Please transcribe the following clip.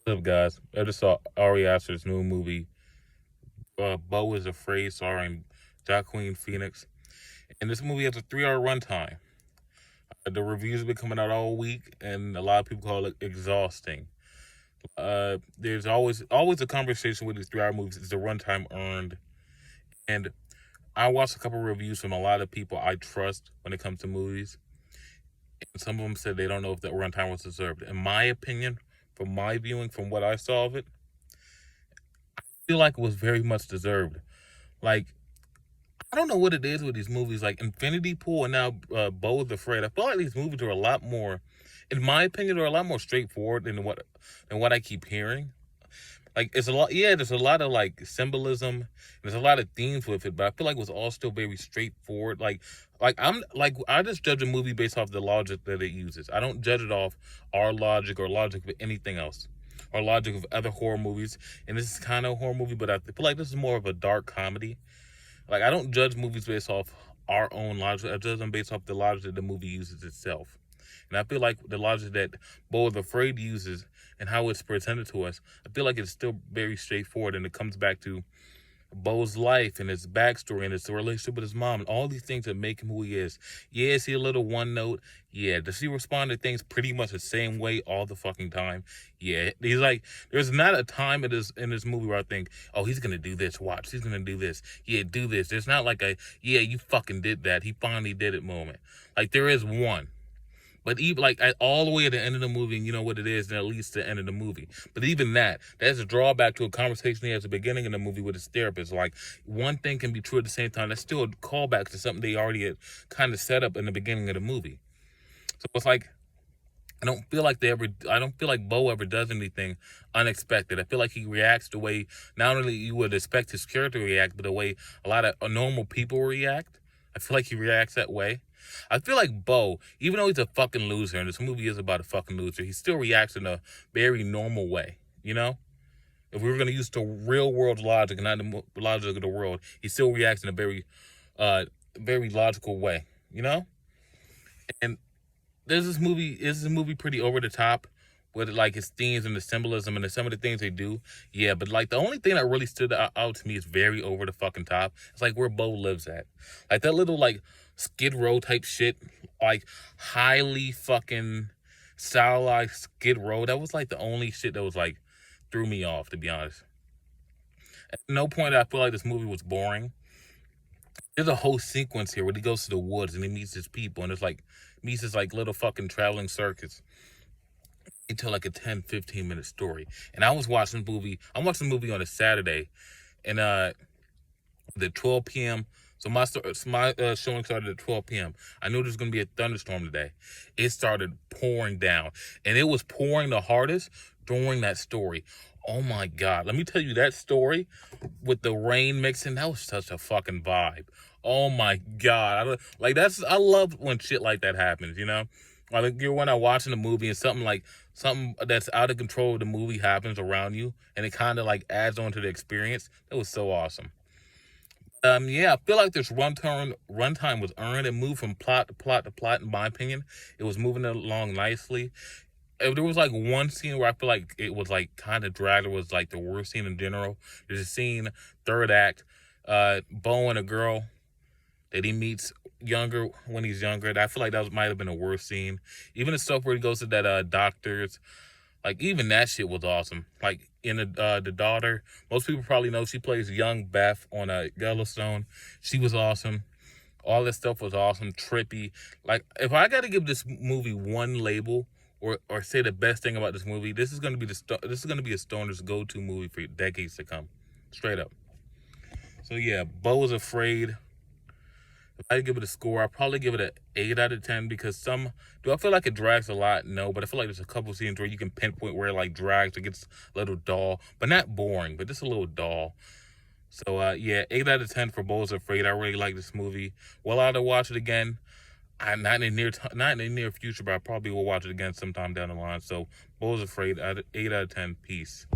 What's up, guys? I just saw Ari Aster's new movie, Beau is Afraid, starring Joaquin Phoenix. And this movie has a 3 hour runtime. The reviews have been coming out all week, and a lot of people call it exhausting. There's always a conversation with these 3 hour movies. Is the runtime earned? And I watched a couple of reviews from a lot of people I trust when it comes to movies. And some of them said they don't know if the runtime was deserved. In my opinion, from my viewing, from what I saw of it, I feel like it was very much deserved. Like, I don't know what it is with these movies, like Infinity Pool and now Beau is Afraid. I feel like these movies are a lot more, in my opinion, they're a lot more straightforward than what I keep hearing. Like, it's a lot, yeah, there's a lot of like symbolism, there's a lot of themes with it, but I feel like it was all still very straightforward. I just judge a movie based off the logic that it uses. I don't judge it off our logic or logic of anything else, or logic of other horror movies. And this is kind of a horror movie, but I feel like this is more of a dark comedy. Like, I don't judge movies based off our own logic. I judge them based off the logic that the movie uses itself. And I feel like the logic that Beau is Afraid uses and how it's presented to us, I feel like it's still very straightforward, and it comes back to Beau's life and his backstory and his relationship with his mom and all these things that make him who he is. Yeah, is he a little one note? Yeah. Does he respond to things pretty much the same way all the fucking time? Yeah. He's like, there's not a time in this movie where I think, oh, he's gonna do this. Watch, he's gonna do this. Yeah, do this. There's not like a, yeah, you fucking did that. He finally did it moment. Like, there is one. But even all the way at the end of the movie, and you know what it is, and at least the end of the movie. But even that's a drawback to a conversation he has at the beginning of the movie with his therapist. Like, one thing can be true at the same time. That's still a callback to something they already had kind of set up in the beginning of the movie. So it's like, I don't feel like Beau ever does anything unexpected. I feel like he reacts the way not only you would expect his character to react, but the way a lot of normal people react. I feel like he reacts that way. I feel like Beau, even though he's a fucking loser, and this movie is about a fucking loser, he still reacts in a very normal way, you know? If we were going to use the real world logic and not the logic of the world, he still reacts in a very logical way, you know? And is this movie pretty over the top with like its themes and the symbolism and some of the things they do? Yeah, but like the only thing that really stood out to me is very over the fucking top. It's like where Beau lives at. Like that little like Skid Row type shit, like highly fucking stylized Skid Row. That was like the only shit that was like threw me off, to be honest. At no point I feel like this movie was boring. There's a whole sequence here where he goes to the woods and he meets his people, and it's like meets his like little fucking traveling circus into like a 10-15 minute story. And I'm watching the movie on a Saturday, and the 12 p.m. So my showing started at 12 p.m. I knew there was going to be a thunderstorm today. It started pouring down, and it was pouring the hardest during that story. Oh my God. Let me tell you, that story with the rain mixing, that was such a fucking vibe. Oh my God. I love when shit like that happens, you know? Like you're when I'm watching a movie and something that's out of control of the movie happens around you, and it kind of like adds on to the experience. That was so awesome. Yeah, I feel like this runtime was earned. It moved from plot to plot to plot, in my opinion. It was moving along nicely. If there was like one scene where I feel like it was like kind of dragged, or was like the worst scene in general, there's a scene, third act, Beau and a girl that he meets when he's younger. I feel like that might have been the worst scene. Even the stuff where he goes to that doctor's, like even that shit was awesome. Like in the daughter, most people probably know she plays young Beth on Yellowstone. She was awesome. All this stuff was awesome, trippy. Like if I got to give this movie one label, or say the best thing about this movie, this is gonna be a stoner's go-to movie for decades to come, straight up. So yeah, Beau is Afraid. If I give it a score, I'll probably give it an 8 out of 10, because do I feel like it drags a lot? No, but I feel like there's a couple scenes where you can pinpoint where it like drags, it gets a little dull, but not boring, but just a little dull. So yeah, 8 out of 10 for Beau is Afraid. I really like this movie. Will I watch it again? Not in the near future, but I probably will watch it again sometime down the line. So Beau is Afraid, 8 out of 10. Peace.